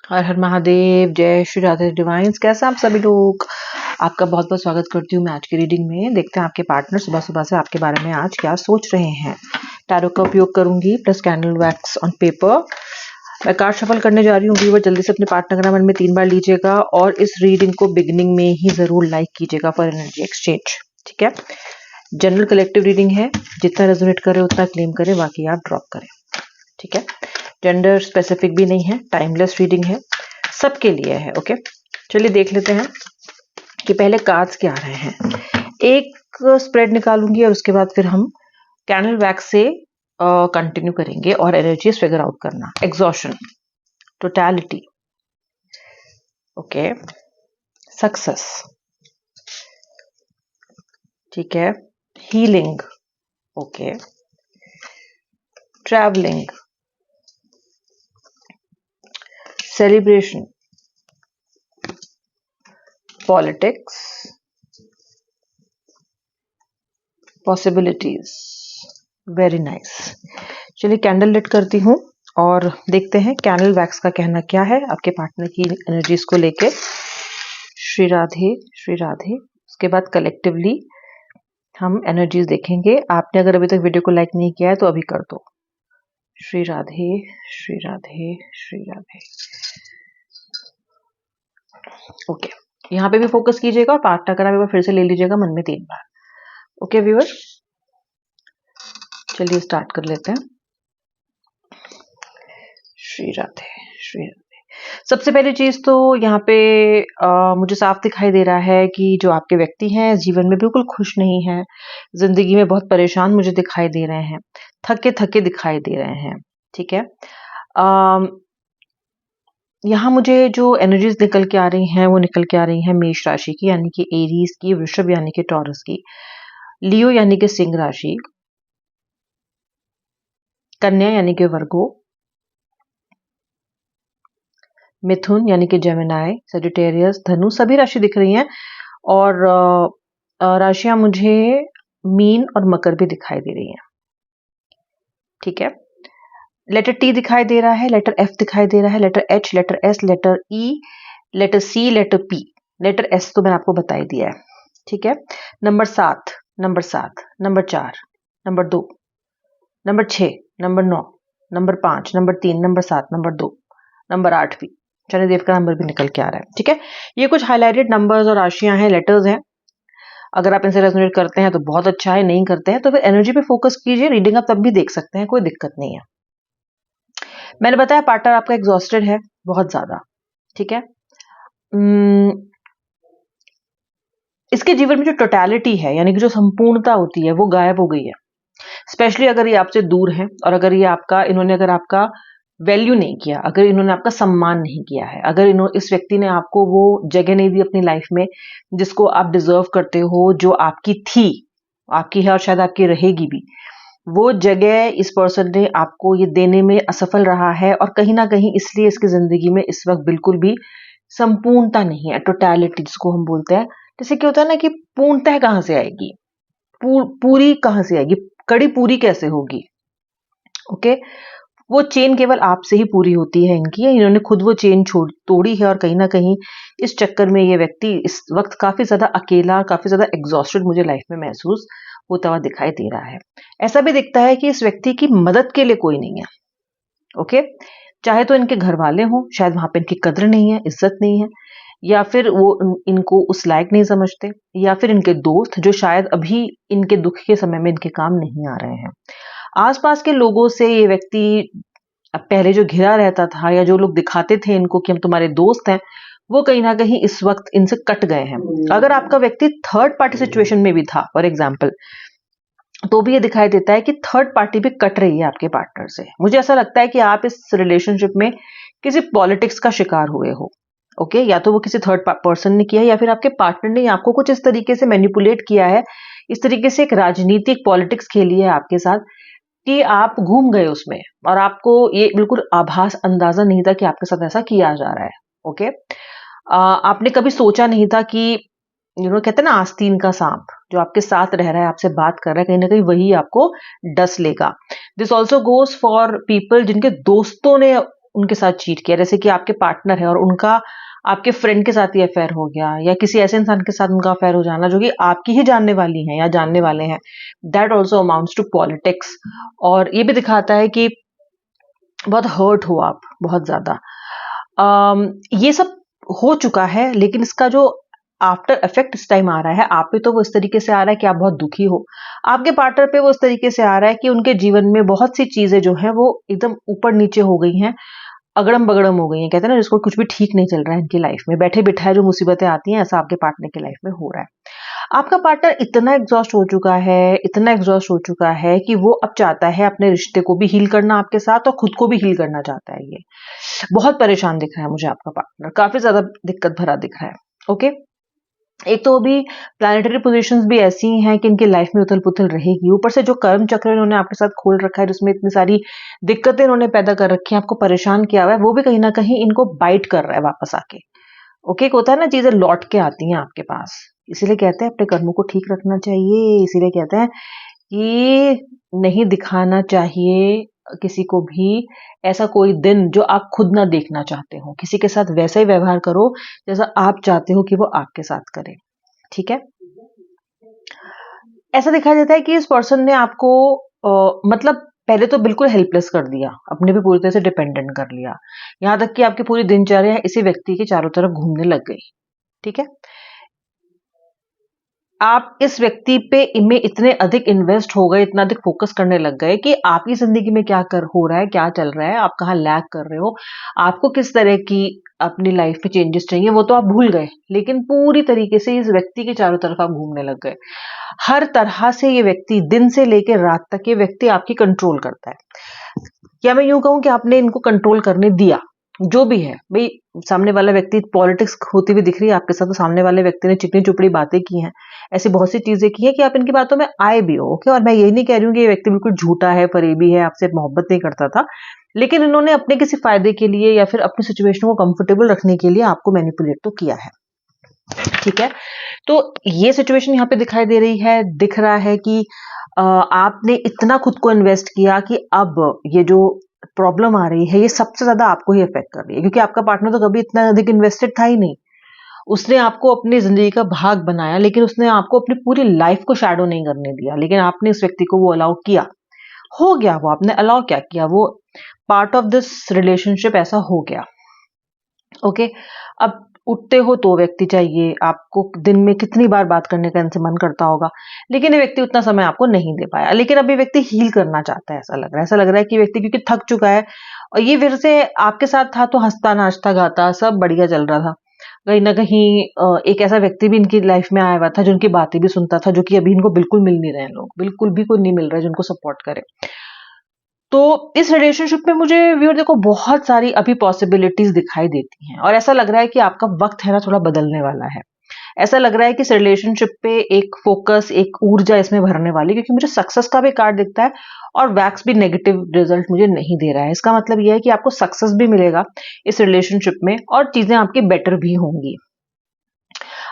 हर हर महादेव, जय श्री राधे डिवाइन्स। कैसे आप सभी लोग? आपका बहुत बहुत स्वागत करती हूँ मैं आज की रीडिंग में। देखते हैं आपके पार्टनर सुबह सुबह से आपके बारे में आज क्या सोच रहे हैं। टैरो का उपयोग करूंगी plus candle wax on paper. मैं कार्ड शफल करने जा रही हूँ। व्यूअर जल्दी से अपने पार्टनर का मन में 3 बार लीजिएगा और इस रीडिंग को बिगिनिंग में ही जरूर लाइक कीजिएगा फॉर एनर्जी एक्सचेंज। ठीक है, जनरल कलेक्टिव रीडिंग है, जितना रेजोनेट करे उतना क्लेम करें, बाकी आप ड्रॉप करें। ठीक है, जेंडर स्पेसिफिक भी नहीं है, टाइमलेस रीडिंग है, सबके लिए है। ओके, चलिए देख लेते हैं कि पहले कार्ड्स क्या आ रहे हैं। एक स्प्रेड निकालूंगी और उसके बाद फिर हम कैंडल वैक्स से कंटिन्यू करेंगे और एनर्जीज फिगर आउट करना। एग्जॉशन, टोटलिटी, ओके, सक्सेस, ठीक है, healing, okay, travelling, celebration, politics, possibilities. Very nice. चलिए कैंडल लिट करती हूँ और देखते हैं कैंडल वैक्स का कहना क्या है आपके पार्टनर की एनर्जीज को लेके। श्री राधे श्री राधे। उसके बाद कलेक्टिवली हम एनर्जीज देखेंगे। आपने अगर अभी तक वीडियो को लाइक नहीं किया है तो अभी कर दो। श्री राधे श्री राधे श्री राधे। ओके, यहाँ पे भी फोकस कीजिएगा और पार्टनर का नाम फिर से ले लीजिएगा मन में 3 बार। ओके व्यूअर, चलिए स्टार्ट कर लेते हैं। श्री राधे श्री राधे। सबसे पहली चीज तो यहाँ पे मुझे साफ दिखाई दे रहा है कि जो आपके व्यक्ति हैं जीवन में बिल्कुल खुश नहीं है, जिंदगी में बहुत परेशान मुझे दिखाई दे रहे हैं, थके थके दिखाई दे रहे हैं। ठीक है, यहाँ मुझे जो एनर्जीज निकल के आ रही हैं वो निकल के आ रही हैं मेष राशि की, यानी कि एरीज की, वृषभ यानी कि टॉरस की, लियो यानी कि सिंह राशि, कन्या यानी कि वर्गो, मिथुन यानी कि जेमिनाई, सजिटेरियस, धनु, सभी राशि दिख रही हैं। और राशियां मुझे मीन और मकर भी दिखाई दे रही हैं। ठीक है, लेटर टी दिखाई दे रहा है, लेटर एफ दिखाई दे रहा है, letter H, letter S, letter E, letter C, letter P, letter S तो मैंने आपको बता ही दिया है। ठीक है, number 7, number 7, number 4, number 2, number 6, number 9, number 5, number 3, number 7, number 2, number 8 भी, शनिदेव का नंबर भी निकल के आ रहा है। ठीक है, ये कुछ हाईलाइटेड नंबर्स और राशियां हैं, लेटर्स हैं। अगर आप इनसे रेजोनेट करते हैं तो बहुत अच्छा है, नहीं करते हैं तो फिर एनर्जी पे फोकस कीजिए। रीडिंग आप तब भी देख सकते हैं, कोई दिक्कत नहीं है। मैंने बताया पार्टनर आपका एग्जॉस्टेड है बहुत ज्यादा। ठीक है, इसके जीवन में जो टोटलिटी है यानी कि जो संपूर्णता होती है वो गायब हो गई है। स्पेशली अगर ये आपसे दूर है और अगर ये आपका इन्होंने अगर आपका वैल्यू नहीं किया, अगर इन्होंने आपका सम्मान नहीं किया है, अगर इस व्यक्ति ने आपको वो जगह नहीं दी अपनी लाइफ में जिसको आप डिजर्व करते हो, जो आपकी थी, आपकी है और शायद आपकी रहेगी भी, वो जगह इस पर्सन ने आपको ये देने में असफल रहा है और कहीं ना कहीं इसलिए इसकी जिंदगी में इस वक्त बिल्कुल भी संपूर्णता नहीं है, टोटलिटी जिसको हम बोलते हैं। जैसे क्या होता है ना कि पूर्णतः कहां से आएगी, पूरी कहां से आएगी, कड़ी पूरी कैसे होगी। ओके, वो चेन केवल आपसे ही पूरी होती है इनकी, इन्होंने खुद वो चेन तोड़ी है और कहीं ना कहीं इस चक्कर में ये व्यक्ति इस वक्त काफी ज्यादा अकेला, काफी ज्यादा एग्जॉस्टेड मुझे लाइफ में महसूस होता हुआ दिखाई दे रहा है। ऐसा भी दिखता है कि इस व्यक्ति की मदद के लिए कोई नहीं है। ओके, चाहे तो इनके घर वाले हों, शायद वहां पे इनकी कद्र नहीं है, इज्जत नहीं है, या फिर वो इनको उस लायक नहीं समझते, या फिर इनके दोस्त जो शायद अभी इनके दुख के समय में इनके काम नहीं आ रहे हैं। आसपास के लोगों से ये व्यक्ति पहले जो घिरा रहता था या जो लोग दिखाते थे इनको कि हम तुम्हारे दोस्त हैं, वो कहीं ना कहीं इस वक्त इनसे कट गए हैं। अगर आपका व्यक्ति थर्ड पार्टी सिचुएशन में भी था फॉर एग्जाम्पल, तो भी ये दिखाई देता है कि थर्ड पार्टी भी कट रही है आपके पार्टनर से। मुझे ऐसा लगता है कि आप इस रिलेशनशिप में किसी पॉलिटिक्स का शिकार हुए हो। ओके, या तो वो किसी थर्ड पर्सन ने किया है या फिर आपके पार्टनर ने आपको कुछ इस तरीके से मैनिपुलेट किया है, इस तरीके से एक राजनीतिक पॉलिटिक्स खेली है आपके साथ कि आप घूम गए उसमें और आपको ये बिल्कुल आभास अंदाजा नहीं था कि आपके साथ ऐसा किया जा रहा है। ओके, आपने कभी सोचा नहीं था कि कहते हैं ना आस्तीन का सांप जो आपके साथ रह रहा है, आपसे बात कर रहा है, कहीं ना कहीं वही आपको डस लेगा। This also goes for people जिनके दोस्तों ने उनके साथ चीट किया, जैसे कि आपके पार्टनर है और उनका आपके फ्रेंड के साथ ही अफेयर हो गया, या किसी ऐसे इंसान के साथ उनका अफेयर हो जाना जो कि आपकी ही जानने वाली हैं या जानने वाले हैं, that also amounts to politics. और ये भी दिखाता है कि बहुत हर्ट हो आप, बहुत ज्यादा। ये सब हो चुका है, लेकिन इसका जो आफ्टर इफेक्ट इस टाइम आ रहा है आप पे, तो वो इस तरीके से आ रहा है कि आप बहुत दुखी हो। आपके पार्टनर पे वो इस तरीके से आ रहा है कि उनके जीवन में बहुत सी चीजें जो है वो एकदम ऊपर नीचे हो गई हैं, अगड़म बगड़म हो गई हैं। कहते हैं ना, जिसको कुछ भी ठीक नहीं चल रहा है इनकी लाइफ में, बैठे बिठाए जो मुसीबतें आती हैं, ऐसा आपके पार्टनर की लाइफ में हो रहा है। आपका पार्टनर इतना एग्जॉस्ट हो चुका है, इतना एग्जॉस्ट हो चुका है कि वो अब चाहता है अपने रिश्ते को भी हील करना आपके साथ, और खुद को भी हील करना चाहता है। ये बहुत परेशान दिख रहा है मुझे आपका पार्टनर, काफी ज्यादा दिक्कत भरा दिख रहा है। ओके, एक तो अभी प्लैनेटरी पोजीशंस भी ऐसी हैं कि इनकी लाइफ में उथल पुथल रहेगी, ऊपर से जो कर्म चक्र इन्होंने आपके साथ खोल रखा है, जिसमें इतनी सारी दिक्कतें इन्होंने पैदा कर रखी हैं, आपको परेशान किया हुआ है, वो भी कहीं ना कहीं इनको बाइट कर रहा है वापस आके। ओके, एक होता है ना, चीजें लौट के आती हैं आपके पास, इसीलिए कहते हैं अपने कर्मों को ठीक रखना चाहिए। इसीलिए कहते हैं कि नहीं दिखाना चाहिए किसी को भी ऐसा कोई दिन जो आप खुद ना देखना चाहते हो। किसी के साथ वैसा ही व्यवहार करो जैसा आप चाहते हो कि वो आपके साथ करे। ठीक है, ऐसा दिखाई देता है कि इस पर्सन ने आपको मतलब पहले तो बिल्कुल हेल्पलेस कर दिया, अपने पे पूरी तरह से डिपेंडेंट कर लिया, यहां तक कि आपकी पूरी दिनचर्या इसी व्यक्ति के चारों तरफ घूमने लग गई। ठीक है, आप इस व्यक्ति पे में इतने अधिक इन्वेस्ट हो गए, इतना अधिक फोकस करने लग गए कि आपकी जिंदगी में क्या कर हो रहा है, क्या चल रहा है, आप कहाँ लैग कर रहे हो, आपको किस तरह की अपनी लाइफ में चेंजेस चाहिए, वो तो आप भूल गए। लेकिन पूरी तरीके से इस व्यक्ति के चारों तरफ आप घूमने लग गए। हर तरह से ये व्यक्ति दिन से लेकर रात तक ये व्यक्ति आपकी कंट्रोल करता है, या मैं यूं कहूं कि आपने इनको कंट्रोल करने दिया। जो भी है भाई, सामने वाला व्यक्ति पॉलिटिक्स होती हुई दिख रही है आपके साथ, तो सामने वाले व्यक्ति ने चिकनी चुपड़ी बातें की हैं, ऐसी बहुत सी चीजें की है कि आप इनकी बातों में आए भी हो। ओके, और मैं यही नहीं कह रही हूँ कि ये व्यक्ति बिल्कुल झूठा है, फरेबी है, आपसे मोहब्बत नहीं करता था, लेकिन इन्होंने अपने किसी फायदे के लिए या फिर अपनी सिचुएशन को कंफर्टेबल रखने के लिए आपको मैनिपुलेट तो किया है। ठीक है, तो ये सिचुएशन यहाँ पे दिखाई दे रही है, दिख रहा है कि आपने इतना खुद को इन्वेस्ट किया कि अब ये जो प्रॉब्लम आ रही है ये सबसे ज्यादा आपको ही इफेक्ट कर रही है, क्योंकि आपका पार्टनर तो कभी इतना अधिक इन्वेस्टेड था ही नहीं। उसने आपको अपनी जिंदगी का भाग बनाया, लेकिन उसने आपको अपनी पूरी लाइफ को शैडो नहीं करने दिया, लेकिन आपने इस व्यक्ति को वो अलाउ किया। हो गया, वो आपने अलाउ क्या किया, वो पार्ट ऑफ दिस रिलेशनशिप ऐसा हो गया। ओके, अब उठते हो तो व्यक्ति चाहिए आपको, दिन में कितनी बार बात करने का इनसे मन करता होगा, लेकिन ये व्यक्ति उतना समय आपको नहीं दे पाया। लेकिन अभी व्यक्ति हील करना चाहता है, ऐसा लग रहा है, ऐसा लग रहा है कि व्यक्ति क्योंकि थक चुका है, और ये फिर से आपके साथ था तो हंसता नाचता गाता सब बढ़िया चल रहा था। कहीं ना कहीं एक ऐसा व्यक्ति भी इनकी लाइफ में आया हुआ था जो उनकी बातें भी सुनता था, जो कि अभी इनको बिल्कुल मिल नहीं रहे हैं, लोग बिल्कुल भी कोई नहीं मिल रहा है जिनको सपोर्ट करे। तो इस रिलेशनशिप में मुझे व्यूअर देखो बहुत सारी अभी पॉसिबिलिटीज दिखाई देती हैं, और ऐसा लग रहा है कि आपका वक्त है ना थोड़ा बदलने वाला है। ऐसा लग रहा है कि इस रिलेशनशिप पे एक फोकस, एक ऊर्जा इसमें भरने वाली, क्योंकि मुझे सक्सेस का भी कार्ड दिखता है और वैक्स भी नेगेटिव रिजल्ट मुझे नहीं दे रहा है। इसका मतलब यह है कि आपको सक्सेस भी मिलेगा इस रिलेशनशिप में, और चीजें आपकी बेटर भी होंगी।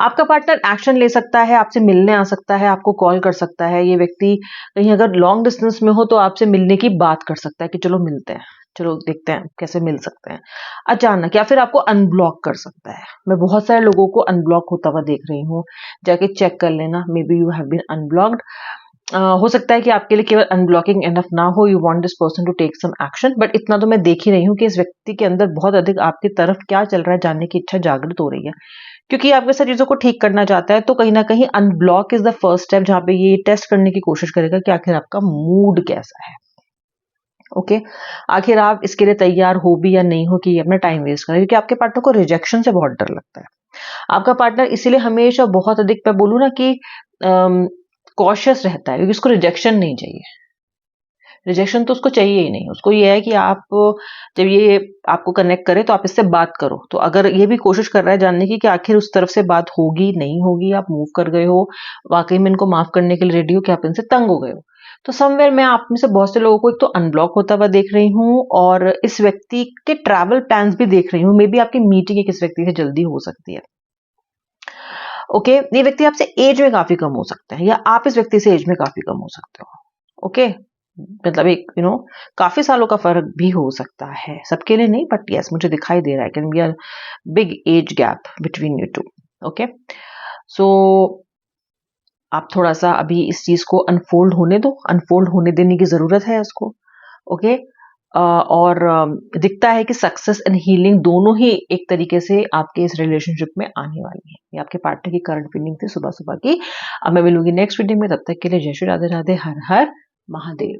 आपका पार्टनर एक्शन ले सकता है, आपसे मिलने आ सकता है, आपको कॉल कर सकता है। ये व्यक्ति कहीं अगर लॉन्ग डिस्टेंस में हो तो आपसे मिलने की बात कर सकता है कि चलो मिलते हैं, चलो देखते हैं कैसे मिल सकते हैं अचानक, या फिर आपको अनब्लॉक कर सकता है। मैं बहुत सारे लोगों को अनब्लॉक होता हुआ देख रही हूँ, जाके चेक कर लेना, may be you have been unblocked. हो सकता है कि आपके लिए केवल अनब्लॉकिंग इनफ ना हो, you want this person to take some action, but इतना तो मैं देख ही रही हूँ कि इस व्यक्ति के अंदर बहुत अधिक आपकी तरफ क्या चल रहा है जानने की इच्छा जागृत हो रही है, क्योंकि आपके साथ चीजों को ठीक करना चाहता है। तो कहीं ना कहीं unblock is the first step, जहां पे ये टेस्ट करने की कोशिश करेगा कि आखिर आपका मूड कैसा है। ओके, आखिर आप इसके लिए तैयार हो भी या नहीं हो कि ये अपना टाइम वेस्ट करें, क्योंकि आपके पार्टनर को रिजेक्शन से बहुत डर लगता है। आपका पार्टनर इसीलिए हमेशा बहुत अधिक, मैं बोलूँ ना कि कॉशियस रहता है, क्योंकि उसको रिजेक्शन नहीं चाहिए। रिजेक्शन तो उसको चाहिए ही नहीं, उसको ये है कि आप जब ये आपको कनेक्ट करे तो आप इससे बात करो। तो अगर ये भी कोशिश कर रहा है जानने की कि आखिर उस तरफ से बात होगी नहीं होगी, आप मूव कर गए हो, वाकई में इनको माफ करने के लिए रेडी हो, कि आप इनसे तंग हो गए हो, तो समवेयर मैं आप में से बहुत से लोगों को एक तो अनब्लॉक होता हुआ देख रही हूँ, और इस व्यक्ति के ट्रैवल प्लान्स भी देख रही हूँ। मे बी आपकी मीटिंग एक इस व्यक्ति से जल्दी हो सकती है। ओके, ये व्यक्ति आपसे एज में काफी कम हो सकता है, या आप इस व्यक्ति से एज में काफी कम हो सकते हो। ओके, मतलब एक काफी सालों का फर्क भी हो सकता है, सबके लिए नहीं, बट यस मुझे दिखाई दे रहा है can be a big age gap between you two. Okay, so आप थोड़ा सा अभी इस चीज को अनफोल्ड होने दो, अनफोल्ड होने देने की जरूरत है इसको। ओके, और दिखता है कि सक्सेस एंड हीलिंग दोनों ही एक तरीके से आपके इस रिलेशनशिप में आने वाली है। ये आपके पार्टनर की करंट फीलिंग थी सुबह सुबह की। अब मैं मिलूंगी नेक्स्ट वीडियो में, तब तक के लिए जय श्री राधे राधे, हर हर महादेव।